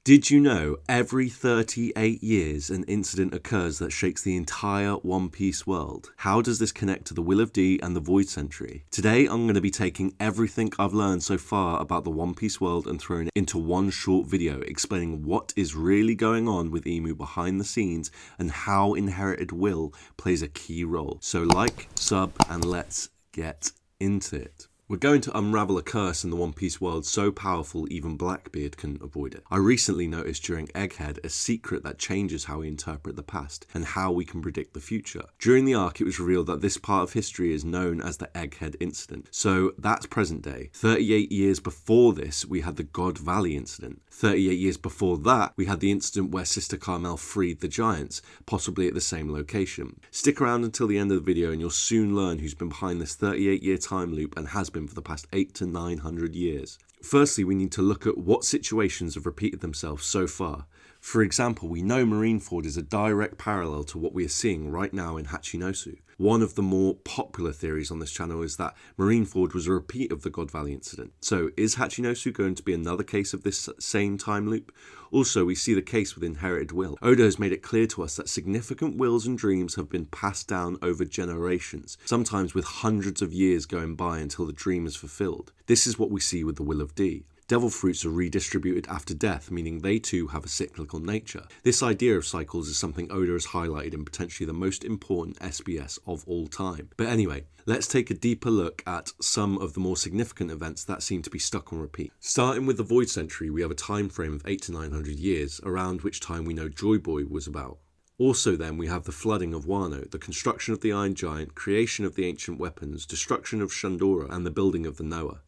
Did you know every 38 years an incident occurs that shakes the entire One Piece world? How does this connect to the Will of D and the Void Century? Today I'm going to be taking everything I've learned so far about the One Piece world and throwing it into one short video explaining what is really going on with Emu behind the scenes and how inherited will plays a key role. So like, sub, and let's get into it. We're going to unravel a curse in the One Piece world so powerful even Blackbeard couldn't avoid it. I recently noticed during Egghead a secret that changes how we interpret the past and how we can predict the future. During the arc it was revealed that this part of history is known as the Egghead incident. So that's present day. 38 years before this we had the God Valley incident. 38 years before that we had the incident where Sister Carmel freed the giants, possibly at the same location. Stick around until the end of the video and you'll soon learn who's been behind this 38-year time loop and has been for the past 800 to 900 years. Firstly, we need to look at what situations have repeated themselves so far. For example, we know Marineford is a direct parallel to what we are seeing right now in Hachinosu. One of the more popular theories on this channel is that Marineford was a repeat of the God Valley incident. So is Hachinosu going to be another case of this same time loop? Also, we see the case with inherited will. Oda has made it clear to us that significant wills and dreams have been passed down over generations, sometimes with hundreds of years going by until the dream is fulfilled. This is what we see with the Will of D. Devil fruits are redistributed after death, meaning they too have a cyclical nature. This idea of cycles is something Oda has highlighted in potentially the most important SBS of all time. But anyway, let's take a deeper look at some of the more significant events that seem to be stuck on repeat. Starting with the Void Century, we have a time frame of 800 to 900 years, around which time we know Joyboy was about. Also then we have the flooding of Wano, the construction of the Iron Giant, creation of the ancient weapons, destruction of Shandora, and the building of the Noah.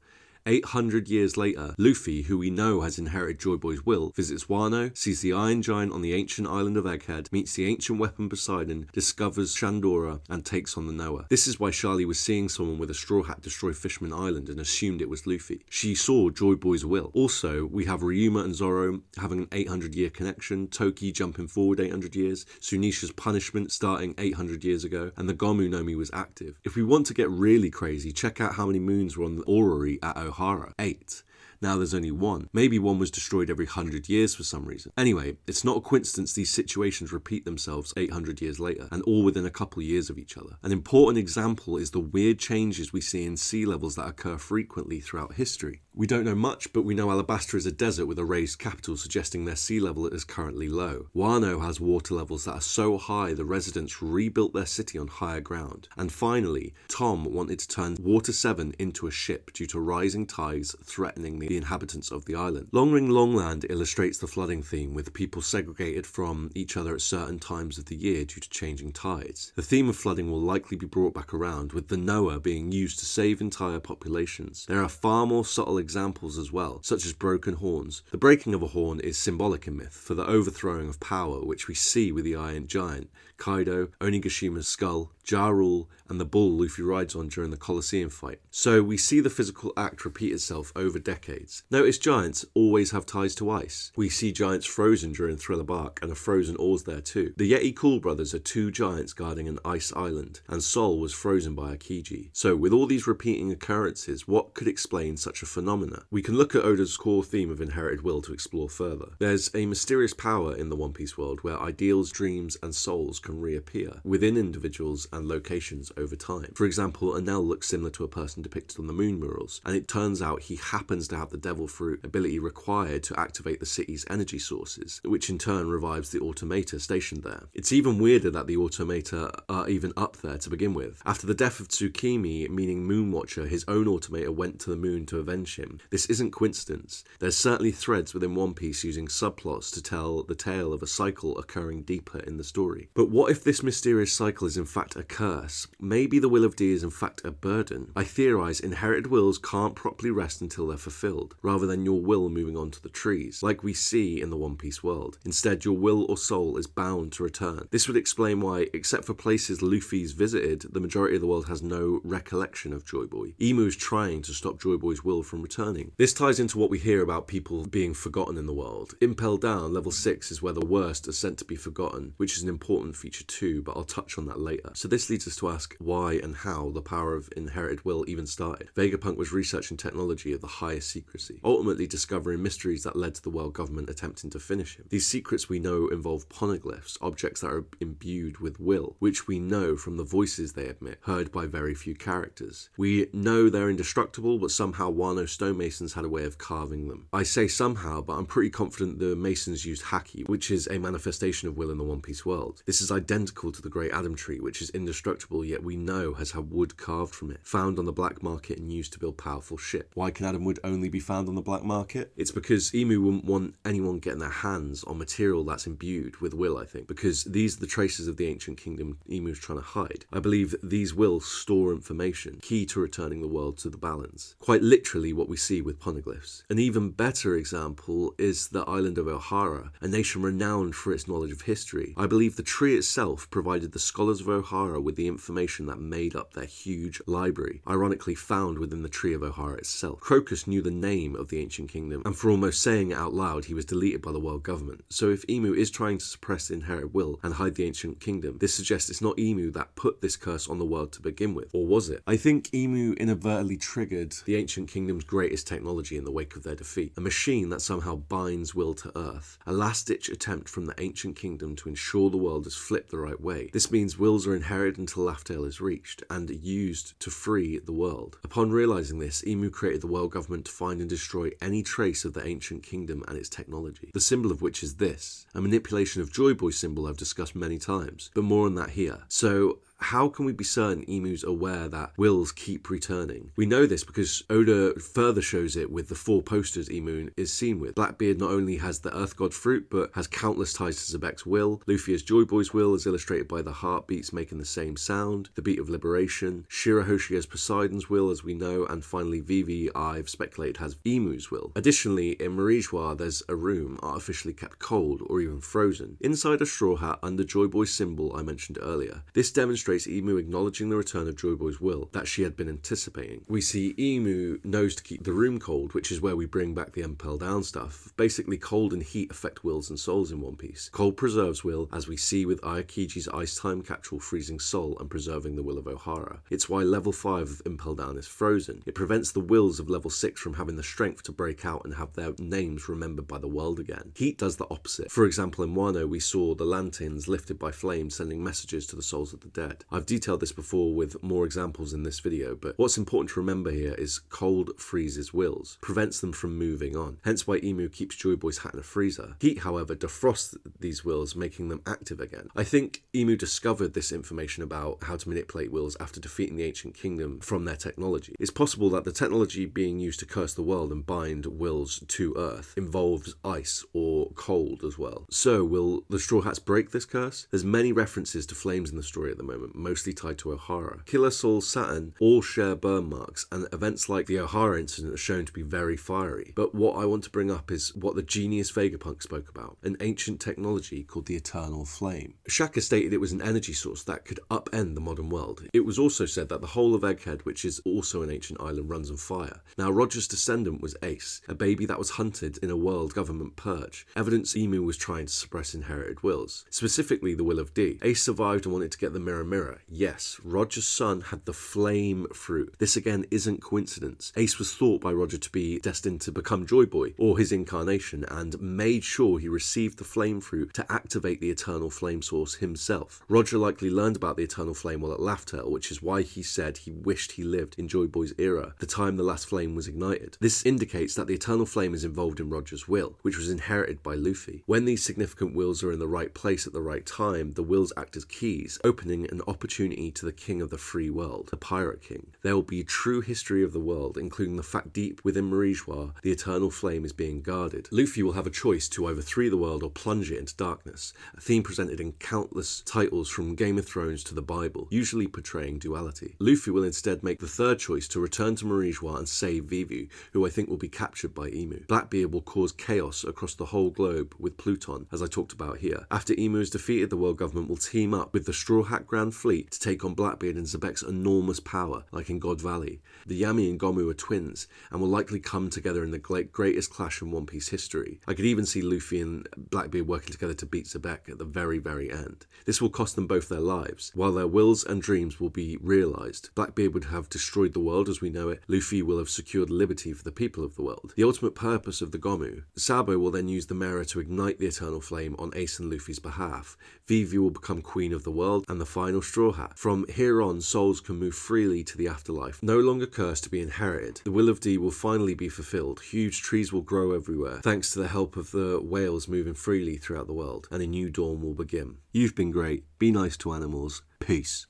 800 years later, Luffy, who we know has inherited Joyboy's will, visits Wano, sees the Iron Giant on the ancient island of Egghead, meets the ancient weapon Poseidon, discovers Shandora, and takes on the Noah. This is why Charlie was seeing someone with a straw hat destroy Fishman Island and assumed it was Luffy. She saw Joyboy's will. Also, we have Ryuma and Zoro having an 800-year connection, Toki jumping forward 800 years, Sunisha's punishment starting 800 years ago, and the Gomu Nomi was active. If we want to get really crazy, check out how many moons were on the orrery at Ohara. 8. Now there's only 1. Maybe one was destroyed every 100 years for some reason. Anyway, it's not a coincidence these situations repeat themselves 800 years later, and all within a couple years of each other. An important example is the weird changes we see in sea levels that occur frequently throughout history. We don't know much, but we know Alabasta is a desert with a raised capital, suggesting their sea level is currently low. Wano has water levels that are so high the residents rebuilt their city on higher ground. And finally, Tom wanted to turn Water 7 into a ship due to rising tides threatening the inhabitants of the island. Long Ring Longland illustrates the flooding theme, with people segregated from each other at certain times of the year due to changing tides. The theme of flooding will likely be brought back around, with the Noah being used to save entire populations. There are far more subtle examples as well, such as broken horns. The breaking of a horn is symbolic in myth for the overthrowing of power, which we see with the Iron Giant, Kaido, Onigashima's skull, Ja Rule, and the bull Luffy rides on during the Colosseum fight. So we see the physical act repeat itself over decades. Notice giants always have ties to ice. We see giants frozen during Thriller Bark, and a frozen Oars there too. The Yeti Cool brothers are 2 giants guarding an ice island, and Sol was frozen by Akiji. So with all these repeating occurrences, what could explain such a phenomena? We can look at Oda's core theme of inherited will to explore further. There's a mysterious power in the One Piece world where ideals, dreams, and souls can reappear within individuals and locations over time. For example, Enel looks similar to a person depicted on the moon murals, and it turns out he happens to have the devil fruit ability required to activate the city's energy sources, which in turn revives the automata stationed there. It's even weirder that the automata are even up there to begin with. After the death of Tsukimi, meaning Moonwatcher, his own automata went to the moon to avenge him. This isn't coincidence. There's certainly threads within One Piece using subplots to tell the tale of a cycle occurring deeper in the story. But what if this mysterious cycle is in fact a curse? Maybe the Will of D is in fact a burden. I theorize inherited wills can't properly rest until they're fulfilled, rather than your will moving on to the trees, like we see in the One Piece world. Instead, your will or soul is bound to return. This would explain why, except for places Luffy's visited, the majority of the world has no recollection of Joyboy. Emu is trying to stop Joyboy's will from returning. This ties into what we hear about people being forgotten in the world. Impel Down, level 6, is where the worst are sent to be forgotten, which is an important feature too, but I'll touch on that later. So this leads us to ask why and how the power of inherited will even started. Vegapunk was researching technology of the highest secrecy, ultimately discovering mysteries that led to the world government attempting to finish him. These secrets we know involve poneglyphs, objects that are imbued with will, which we know from the voices they emit, heard by very few characters. We know they're indestructible, but somehow Wano stonemasons had a way of carving them. I say somehow, but I'm pretty confident the masons used haki, which is a manifestation of will in the One Piece world. This is identical to the Great Adam Tree, which is indestructible, yet we know has had wood carved from it, found on the black market and used to build powerful ships. Why can Adam wood only be found on the black market? It's because Imu wouldn't want anyone getting their hands on material that's imbued with will, I think, because these are the traces of the ancient kingdom Imu's trying to hide. I believe these will store information, key to returning the world to the balance. Quite literally what we see with poneglyphs. An even better example is the island of Ohara, a nation renowned for its knowledge of history. I believe the tree itself provided the scholars of Ohara with the information that made up their huge library, ironically found within the tree of Ohara itself. Crocus knew the name of the ancient kingdom, and for almost saying it out loud, he was deleted by the world government. So if Imu is trying to suppress the inherited will and hide the ancient kingdom, this suggests it's not Imu that put this curse on the world to begin with. Or was it? I think Imu inadvertently triggered the ancient kingdom's greatest technology in the wake of their defeat. A machine that somehow binds will to earth. A last-ditch attempt from the ancient kingdom to ensure the world is flipped the right way. This means wills are inherited until Laugh Tale is reached and used to free the world. Upon realizing this, Imu created the world government to find and destroy any trace of the ancient kingdom and its technology. The symbol of which is this, a manipulation of joyboy symbol I've discussed many times, but more on that here. So how can we be certain Imu's aware that wills keep returning? We know this because Oda further shows it with the 4 posters Imu is seen with. Blackbeard not only has the Earth God fruit, but has countless ties to Zebek's will. Luffy as Joyboy's will is illustrated by the heartbeats making the same sound, the beat of liberation. Shirahoshi has Poseidon's will, as we know, and finally Vivi, I've speculated, has Imu's will. Additionally, in Marijois, there's a room artificially kept cold or even frozen, inside a straw hat under Joyboy's symbol I mentioned earlier. This demonstrates Imu acknowledging the return of Joyboy's will that she had been anticipating. We see Imu knows to keep the room cold, which is where we bring back the Impel Down stuff. Basically, cold and heat affect wills and souls in One Piece. Cold preserves will, as we see with Ayakiji's Ice Time capsule freezing soul and preserving the will of Ohara. It's why level 5 of Impel Down is frozen. It prevents the wills of level 6 from having the strength to break out and have their names remembered by the world again. Heat does the opposite. For example, in Wano, we saw the lanterns lifted by flames sending messages to the souls of the dead. I've detailed this before with more examples in this video, but what's important to remember here is cold freezes wills, prevents them from moving on, hence why Imu keeps Joyboy's hat in a freezer. Heat, however, defrosts these wills, making them active again. I think Imu discovered this information about how to manipulate wills after defeating the ancient kingdom from their technology. It's possible that the technology being used to curse the world and bind wills to Earth involves ice or cold as well. So will the Straw Hats break this curse? There's many references to flames in the story at the moment, mostly tied to Ohara. Killer Soul, Saturn all share burn marks, and events like the Ohara incident are shown to be very fiery. But what I want to bring up is what the genius Vegapunk spoke about, an ancient technology called the Eternal Flame. Shaka stated it was an energy source that could upend the modern world. It was also said that the whole of Egghead, which is also an ancient island, runs on fire. Now, Roger's descendant was Ace, a baby that was hunted in a world government purge. Evidence Imu was trying to suppress inherited wills, specifically the will of D. Ace survived and wanted to get the mirror. Yes, Roger's son had the flame fruit. This again isn't coincidence. Ace was thought by Roger to be destined to become Joyboy, or his incarnation, and made sure he received the flame fruit to activate the eternal flame source himself. Roger likely learned about the eternal flame while at Laugh Tale, which is why he said he wished he lived in Joyboy's era, the time the last flame was ignited. This indicates that the eternal flame is involved in Roger's will, which was inherited by Luffy. When these significant wills are in the right place at the right time, the wills act as keys, opening an opportunity to the king of the free world, the Pirate King. There will be a true history of the world, including the fact deep within Marijois, the eternal flame is being guarded. Luffy will have a choice to either free the world or plunge it into darkness, a theme presented in countless titles from Game of Thrones to the Bible, usually portraying duality. Luffy will instead make the third choice to return to Marijois and save Vivi, who I think will be captured by Imu. Blackbeard will cause chaos across the whole globe with Pluton, as I talked about here. After Imu is defeated, the world government will team up with the Straw Hat and fleet to take on Blackbeard and Xebec's enormous power, like in God Valley. The Yami and Gomu are twins, and will likely come together in the greatest clash in One Piece history. I could even see Luffy and Blackbeard working together to beat Xebec at the very, very end. This will cost them both their lives. While their wills and dreams will be realised, Blackbeard would have destroyed the world as we know it, Luffy will have secured liberty for the people of the world. The ultimate purpose of the Gomu. Sabo will then use the mirror to ignite the Eternal Flame on Ace and Luffy's behalf. Vivi will become Queen of the World and the final Straw Hat. From here on, souls can move freely to the afterlife, no longer cursed to be inherited. The will of D will finally be fulfilled. Huge trees will grow everywhere, thanks to the help of the whales moving freely throughout the world, and a new dawn will begin. You've been great. Be nice to animals. Peace.